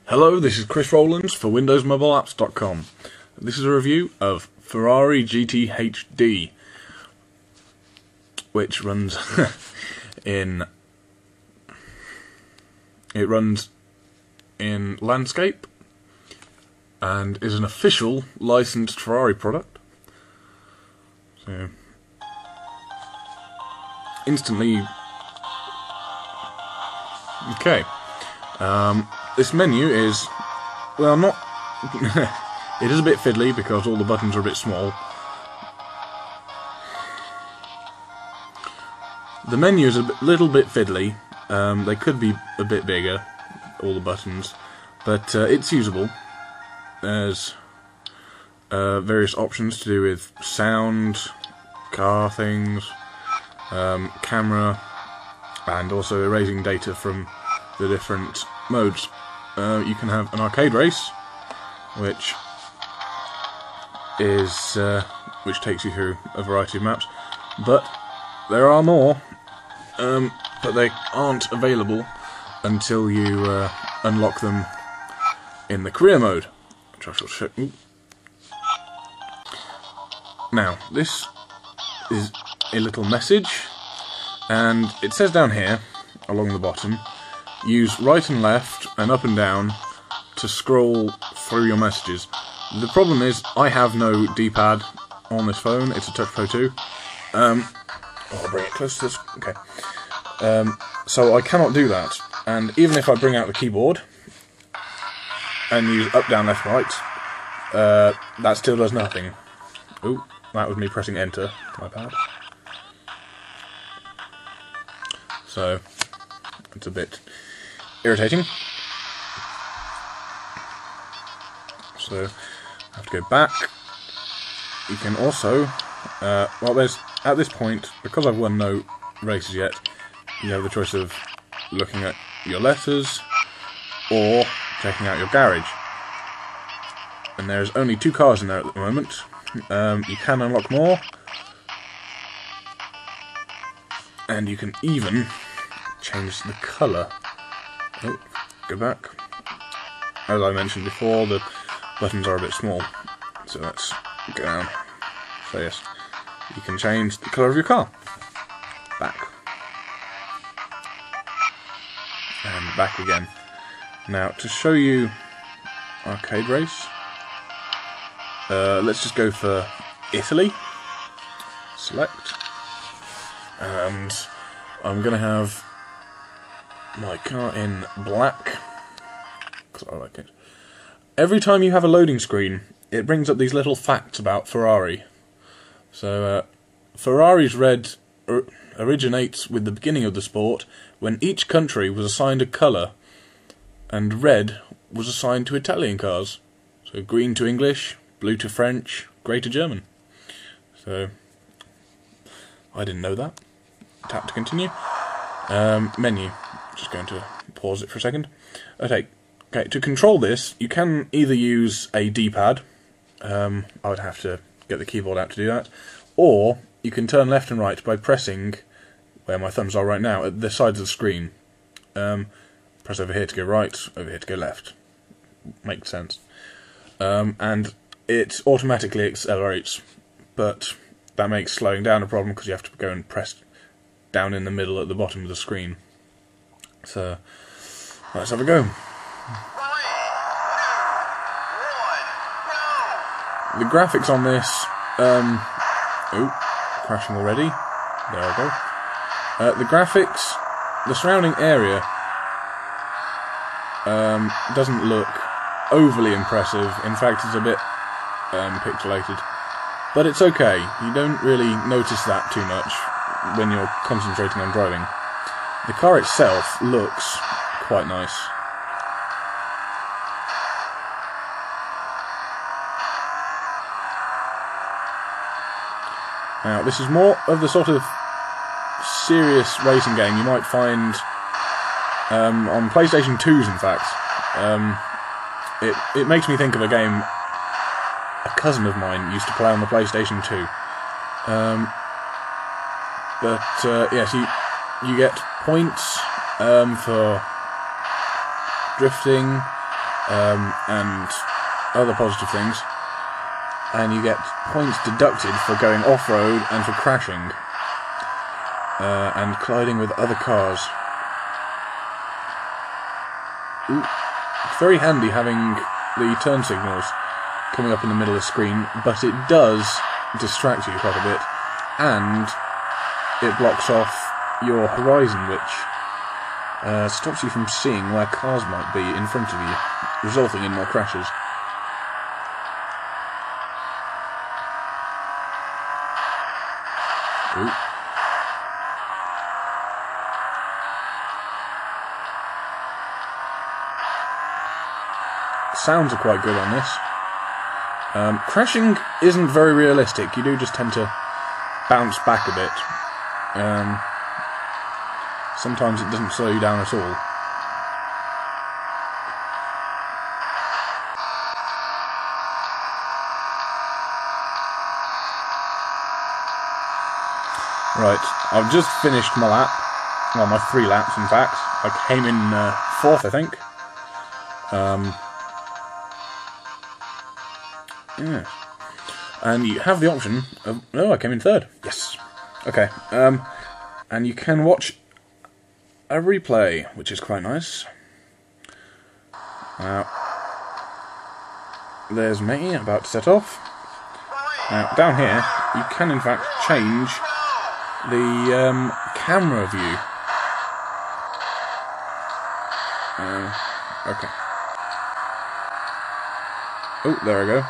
Hello, this is Chris Rowlands for WindowsMobileApps.com. This is a review of Ferrari GT HD, which runs in landscape and is an official licensed Ferrari product. So instantly okay. This menu is, well, not... it is a bit fiddly because all the buttons are a bit small. The menu is a little bit fiddly. They could be a bit bigger, all the buttons, but it's usable. There's various options to do with sound, car things, camera, and also erasing data from the different modes. You can have an arcade race, which takes you through a variety of maps, but there are more, but they aren't available until you unlock them in the career mode, which I shall show you. Now, this is a little message, and it says down here, along the bottom, use right and left and up and down to scroll through your messages. The problem is, I have no D-pad on this phone. It's a Touch Pro 2. I'll bring it close to this. Okay. So I cannot do that. And even if I bring out the keyboard and use up, down, left, right, that still does nothing. Ooh, that was me pressing enter. My bad. So it's a bit irritating. So I have to go back. You can also, well, there's, at this point, because I've won no races yet, you have the choice of looking at your letters or checking out your garage. And there's only 2 cars in there at the moment. You can unlock more, and you can even change the colour. Oh, go back. As I mentioned before, the buttons are a bit small, so let's go down. So yes, you can change the colour of your car. Back. And back again. Now, to show you arcade race, let's just go for Italy. Select. And I'm going to have my car in black, because I like it. Every time you have a loading screen, it brings up these little facts about Ferrari. So, Ferrari's red originates with the beginning of the sport, when each country was assigned a colour, and red was assigned to Italian cars. So, green to English, blue to French, grey to German. So, I didn't know that. Tap to continue. Menu. Just going to pause it for a second. Okay, to control this, you can either use a D-pad. I would have to get the keyboard out to do that. Or you can turn left and right by pressing, where my thumbs are right now, at the sides of the screen. Press over here to go right, over here to go left. Makes sense. And it automatically accelerates, but that makes slowing down a problem because you have to go and press down in the middle at the bottom of the screen. So, let's have a go. 3, 2, 1, go! The graphics on this, crashing already. There I go. The graphics, the surrounding area, doesn't look overly impressive. In fact, it's a bit pixelated. But it's okay. You don't really notice that too much when you're concentrating on driving. The car itself looks quite nice. Now, this is more of the sort of serious racing game you might find on PlayStation 2s, in fact. It makes me think of a game a cousin of mine used to play on the PlayStation 2. Yes, you get points for drifting, and other positive things, and you get points deducted for going off-road and for crashing, and colliding with other cars. Ooh. It's very handy having the turn signals coming up in the middle of the screen, but it does distract you quite a bit, and it blocks off your horizon, which stops you from seeing where cars might be in front of you, resulting in more crashes. Ooh. Sounds are quite good on this. Crashing isn't very realistic. You do just tend to bounce back a bit. Sometimes it doesn't slow you down at all. Right, I've just finished my lap. Well, my 3 laps, in fact. I came in 4th, I think. Yeah. And you have the option of... Oh, I came in 3rd. Yes. Okay. And you can watch a replay, which is quite nice. Now, there's me about to set off. Now, down here, you can in fact change the camera view. Okay. Oh, there I go.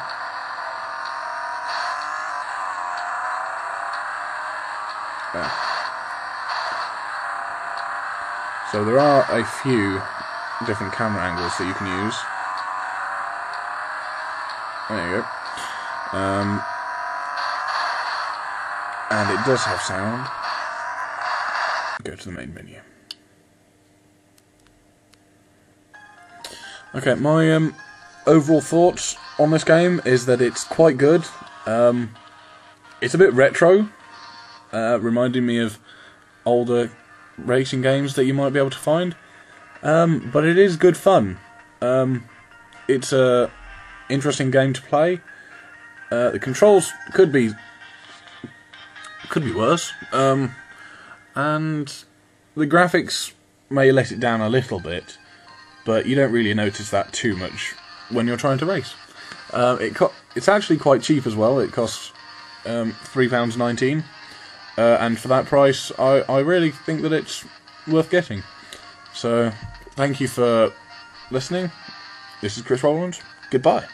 There. So there are a few different camera angles that you can use. There you go. And it does have sound. Go to the main menu. Okay, my overall thoughts on this game is that it's quite good. It's a bit retro, reminding me of older racing games that you might be able to find. But it is good fun. It's a interesting game to play. The controls could be worse, and the graphics may let it down a little bit, but you don't really notice that too much when you're trying to race. It's actually quite cheap as well. It costs £3.19, and for that price, I really think that it's worth getting. So, thank you for listening. This is Chris Rowland. Goodbye.